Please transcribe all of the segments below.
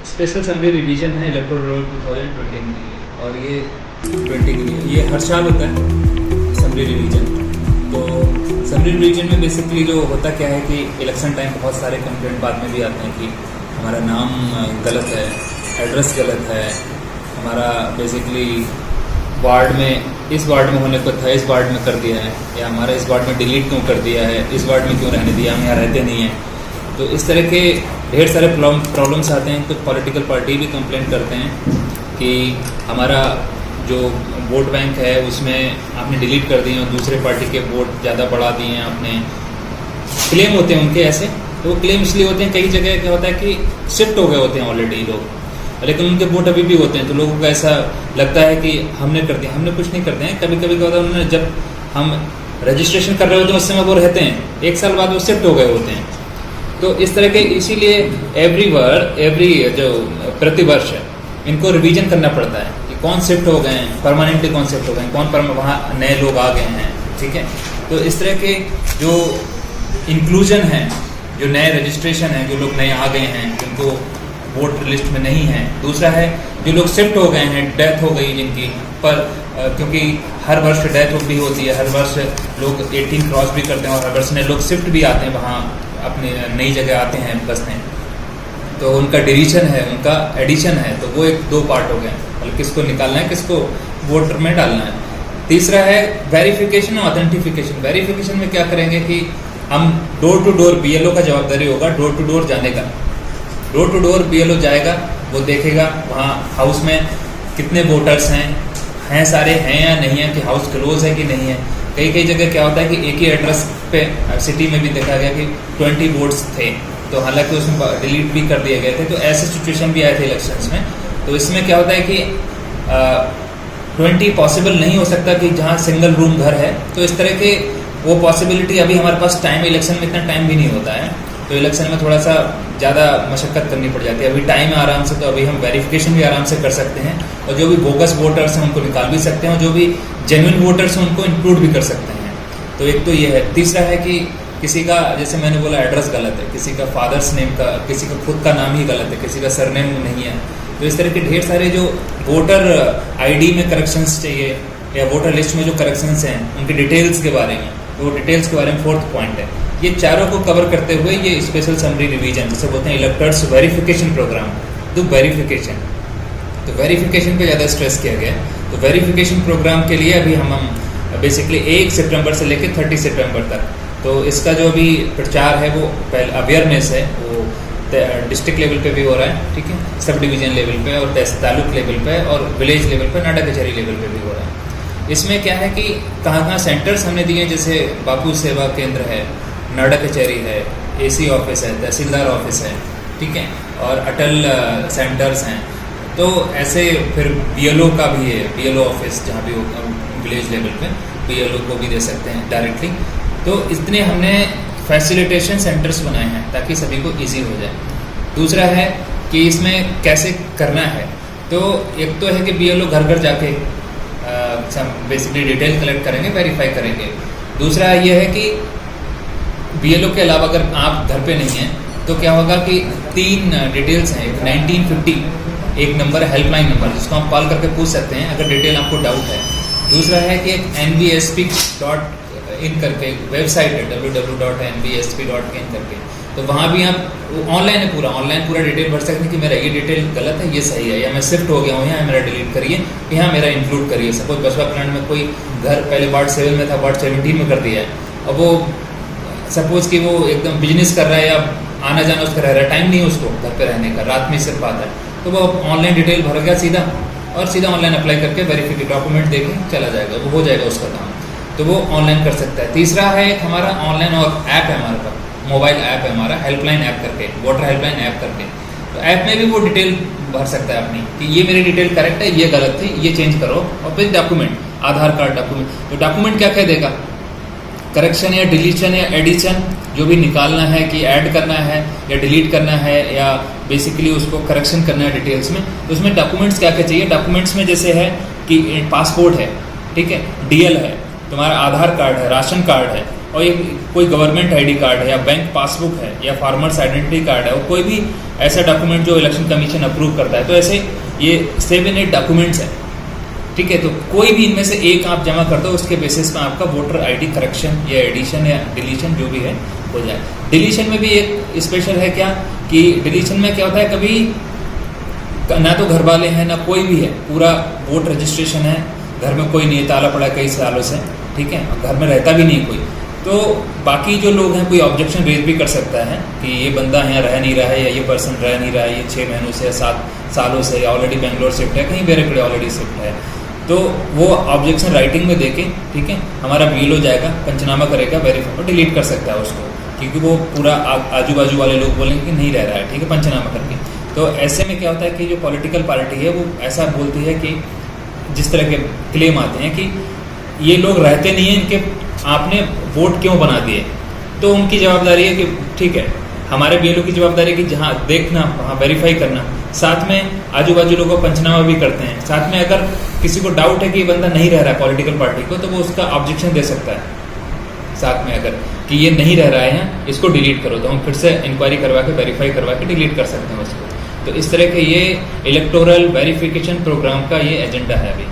Special summary revision है electoral roll 2020 के लिए, और ये 20 के लिए ये हर साल होता है समरी रिवीजन। तो समरी रिवीजन में बेसिकली जो होता क्या है कि इलेक्शन टाइम बहुत सारे कंप्लेंट बाद में भी आते हैं कि हमारा नाम गलत है, एड्रेस गलत है, हमारा बेसिकली वार्ड में इस वार्ड में होने को था इस वार्ड में कर दिया है, या हमारा इस वार्ड में डिलीट क्यों कर दिया है, इस वार्ड में क्यों रहने दिया, हम यहाँ रहते नहीं हैं। तो इस तरह के ढेर सारे प्रॉब्लम्स आते हैं। कुछ पॉलिटिकल पार्टी भी कंप्लेंट करते हैं कि हमारा जो वोट बैंक है उसमें आपने डिलीट कर दिए और दूसरे पार्टी के वोट ज़्यादा बढ़ा दिए हैं आपने। क्लेम होते हैं उनके ऐसे, तो वो क्लेम इसलिए होते हैं, कई जगह क्या होता है कि शिफ्ट हो गए होते हैं ऑलरेडी लोग, लेकिन उनके वोट अभी भी होते हैं। तो लोगों को ऐसा लगता है कि हमने कर दिया, हमने कुछ नहीं करते हैं। कभी कभी क्या होता है, उन्होंने जब हम रजिस्ट्रेशन कर रहे होते हैं उस समय वो रहते हैं, एक साल बाद वो शिफ्ट हो गए होते हैं। तो इस तरह के इसीलिए एवरी जो प्रतिवर्ष है इनको रिवीजन करना पड़ता है कि कौन शिफ्ट हो गए हैं, परमानेंटली कौन शिफ्ट हो गए हैं, कौन वहाँ नए लोग आ गए हैं। ठीक है, तो इस तरह के जो इंक्लूजन है, जो नए रजिस्ट्रेशन है, जो लोग नए आ गए हैं जिनको वोट लिस्ट में नहीं है। दूसरा है जो लोग शिफ्ट हो गए हैं, डेथ हो गई जिनकी, पर क्योंकि हर वर्ष डेथ भी होती है, हर वर्ष लोग 18 क्रॉस भी करते हैं और हर वर्ष नए लोग शिफ्ट भी आते हैं, वहाँ अपनी नई जगह आते हैं बसने। तो उनका डिलीशन है, उनका एडिशन है, तो वो एक दो पार्ट हो गए, मतलब किसको निकालना है, किसको वोटर में डालना है। तीसरा है वेरिफिकेशन और ऑथेंटिफिकेशन। वेरिफिकेशन में क्या करेंगे कि हम डोर टू डोर, बीएलओ का जवाबदारी होगा डोर टू डोर जाने का। डोर टू डोर बीएलओ जाएगा, वो देखेगा वहाँ हाउस में कितने वोटर्स हैं सारे हैं या नहीं है, कि हाउस क्लोज है कि नहीं है। कई जगह क्या होता है कि एक ही एड्रेस पे सिटी में भी देखा गया कि 20 वोट्स थे, तो हालांकि उसमें डिलीट भी कर दिए गए थे। तो ऐसे सिचुएशन भी आए थे इलेक्शंस में। तो इसमें क्या होता है कि 20 पॉसिबल नहीं हो सकता कि जहाँ सिंगल रूम घर है, तो इस तरह के वो पॉसिबिलिटी अभी हमारे पास टाइम, इलेक्शन में इतना टाइम भी नहीं होता है, तो इलेक्शन में थोड़ा सा ज़्यादा मशक्क़त करनी पड़ जाती है। अभी टाइम है आराम से, तो अभी हम वेरिफिकेशन भी आराम से कर सकते हैं, और जो भी बोगस वोटर्स हैं उनको निकाल भी सकते हैं, और जो भी जेन्युइन वोटर्स हैं उनको इंक्लूड भी कर सकते हैं। तो एक तो ये है। तीसरा है कि किसी का, जैसे मैंने बोला, एड्रेस गलत है, किसी का फादर्स नेम का, किसी का खुद का नाम ही गलत है, किसी का सरनेम नहीं है। तो इस तरह के ढेर सारे जो वोटर आईडी में करेक्शंस चाहिए, या वोटर लिस्ट में जो करेक्शंस हैं उनकी डिटेल्स के बारे में, तो वो डिटेल्स के बारे में 4th पॉइंट है। ये चारों को कवर करते हुए ये स्पेशल समरी रिवीजन, जिसे बोलते हैं इलेक्टर्स वेरिफिकेशन प्रोग्राम, तो वेरिफिकेशन पे ज़्यादा स्ट्रेस किया गया। तो वेरिफिकेशन प्रोग्राम के लिए अभी हम बेसिकली 1 सितंबर से लेकर 30 सितंबर तक, तो इसका जो अभी प्रचार है वो पहले अवेयरनेस है, वो डिस्ट्रिक्ट लेवल पे भी हो रहा है, ठीक है, सब डिवीज़न लेवल पे और तालुक लेवल पे और विलेज लेवल पे, नाडा कचहरी लेवल पे भी हो रहा है। इसमें क्या है कि कहाँ सेंटर्स हमने दिए हैं, जैसे बापू सेवा केंद्र है, नाडा कचहरी है, AC ऑफिस है, तहसीलदार ऑफिस है, ठीक है, और अटल सेंटर्स हैं। तो ऐसे फिर BLO का भी है, BLO ऑफिस जहाँ भी विलेज लेवल पे BLO को भी दे सकते हैं डायरेक्टली। तो इतने हमने फैसिलिटेशन सेंटर्स बनाए हैं ताकि सभी को ईजी हो जाए। दूसरा है कि इसमें कैसे करना है, तो एक तो है कि BLO घर घर जाके बेसिकली डिटेल कलेक्ट करेंगे, वेरीफाई करेंगे। दूसरा ये है कि BLO के अलावा अगर आप घर पे नहीं हैं तो क्या होगा कि 3 डिटेल्स हैं। 1950 एक नंबर है, हेल्पलाइन नंबर, जिसको आप कॉल करके पूछ सकते हैं अगर डिटेल आपको डाउट है। दूसरा है कि एक nvsp.in करके वेबसाइट है, www.nvsp.in करके, तो वहाँ भी आप ऑनलाइन है, पूरा डिटेल भर सकते हैं कि मेरा ये डिटेल गलत है, ये सही है, या मैं शिफ्ट हो गया हूँ यहाँ, मेरा डिलीट करिए, यहाँ मेरा इंक्लूड करिए। सपोज बसवा प्लांट में कोई घर पहले वार्ड 7 में था, वार्ड 17 में कर दिया है, अब वो सपोज कि वो एकदम बिजनेस कर रहा है या आना जाना उसका रह रहा है, टाइम नहीं है उसको घर पे रहने का, रात में सिर्फ आता है, तो वो ऑनलाइन डिटेल भर गया सीधा, और सीधा ऑनलाइन अप्लाई करके वेरिफिकेशन डॉक्यूमेंट देके चला जाएगा, वो हो जाएगा उसका काम, तो वो ऑनलाइन कर सकता है। तीसरा है हमारा ऑनलाइन और ऐप है, हमारे पास मोबाइल ऐप है हमारा, हेल्पलाइन ऐप करके, वोटर हेल्पलाइन ऐप करके। तो ऐप में भी वो डिटेल भर सकता है अपनी कि ये मेरी डिटेल करेक्ट है, ये गलत थी, ये चेंज करो, और फिर डॉक्यूमेंट, आधार कार्ड डॉक्यूमेंट। तो डॉक्यूमेंट क्या कह देगा, करेक्शन या डिलीशन या एडिशन जो भी निकालना है, कि ऐड करना है या डिलीट करना है, या बेसिकली उसको करेक्शन करना है डिटेल्स में, तो उसमें डॉक्यूमेंट्स क्या क्या चाहिए। डॉक्यूमेंट्स में जैसे है कि पासपोर्ट है, ठीक है, DL है, तुम्हारा आधार कार्ड है, राशन कार्ड है, और ये कोई गवर्नमेंट आईडी कार्ड है या बैंक पासबुक है या फार्मर्स आइडेंटिटी कार्ड है और कोई भी ऐसा डॉक्यूमेंट जो इलेक्शन कमीशन अप्रूव करता है, तो ऐसे ये 7-8 डॉक्यूमेंट्स हैं, ठीक है। तो कोई भी इनमें से एक आप जमा करते हो, उसके बेसिस पे आपका वोटर आईडी करेक्शन या एडिशन या डिलीशन जो भी है हो जाए। डिलीशन में भी एक स्पेशल है क्या कि डिलीशन में क्या होता है, कभी ना तो घर वाले हैं ना कोई भी है, पूरा वोट रजिस्ट्रेशन है, घर में कोई नहीं है, ताला पड़ा कई सालों से, ठीक है, घर में रहता भी नहीं कोई, तो बाकी जो लोग हैं कोई ऑब्जेक्शन रेज भी कर सकता है कि ये बंदा यहाँ रह नहीं रहा है या ये पर्सन रह नहीं रहा है, ये 6 महीनों से 7 सालों से ऑलरेडी बेंगलोर शिफ्ट है, कहीं बेरे ऑलरेडी शिफ्ट है, तो वो ऑब्जेक्शन राइटिंग में देके, ठीक है, हमारा बीएलओ जाएगा, पंचनामा करेगा, वेरीफाई और डिलीट कर सकता है उसको, क्योंकि वो पूरा आजू बाजू वाले लोग बोलेंगे कि नहीं रह रहा है, ठीक है, पंचनामा करके। तो ऐसे में क्या होता है कि जो पॉलिटिकल पार्टी है वो ऐसा बोलती है कि जिस तरह के क्लेम आते हैं कि ये लोग रहते नहीं हैं, इनके आपने वोट क्यों बना दिए, तो उनकी जवाबदारी है कि ठीक है, हमारे बीएलओ की जवाबदारी है कि जहाँ देखना वहाँ वेरीफाई करना, साथ में आजू बाजू लोगों का पंचनामा भी करते हैं, साथ में अगर किसी को डाउट है कि ये बंदा नहीं रह रहा है पॉलिटिकल पार्टी को, तो वो उसका ऑब्जेक्शन दे सकता है साथ में, अगर कि ये नहीं रह रहा है, इसको डिलीट करो, तो हम फिर से इंक्वायरी करवा के वेरीफाई करवा के डिलीट कर सकते हैं उसको। तो इस तरह के ये इलेक्टोरल वेरिफिकेशन प्रोग्राम का ये एजेंडा है अभी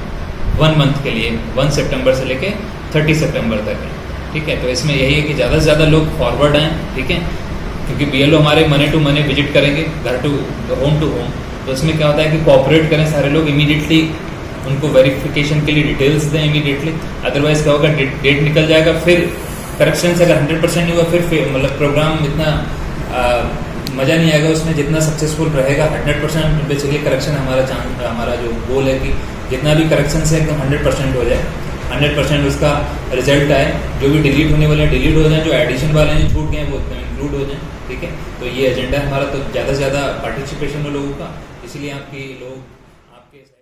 1 मंथ के लिए, 1 सितंबर से लेके 30 सितंबर तक है, ठीक है। तो इसमें यही है कि ज़्यादा से ज़्यादा लोग फॉरवर्ड आएँ, ठीक है, क्योंकि बीएलओ हमारे मने टू मने विजिट करेंगे, घर टू होम, तो इसमें क्या होता है कि कोऑपरेट करें सारे लोग, इमीडिएटली उनको वेरिफिकेशन के लिए डिटेल्स दें इमीडिएटली, अदरवाइज क्या होगा, डेट निकल जाएगा, फिर करेक्शन से अगर 100% नहीं हुआ फिर मतलब प्रोग्राम इतना मज़ा नहीं आएगा उसमें, जितना सक्सेसफुल रहेगा 100%। बेसिकली करेक्शन हमारा जो गोल है कि जितना भी करेक्शन से एकदम 100% हो जाए, 100% उसका रिजल्ट आए, जो भी डिलीट होने वाले हैं डिलीट हो जाए, जो एडिशन वाले हैं जो छूट गए वो इंक्लूड हो जाए, ठीक है। तो ये एजेंडा है हमारा, तो ज़्यादा से ज़्यादा पार्टिसिपेशन हो लोगों का, इसलिए आपकी लोग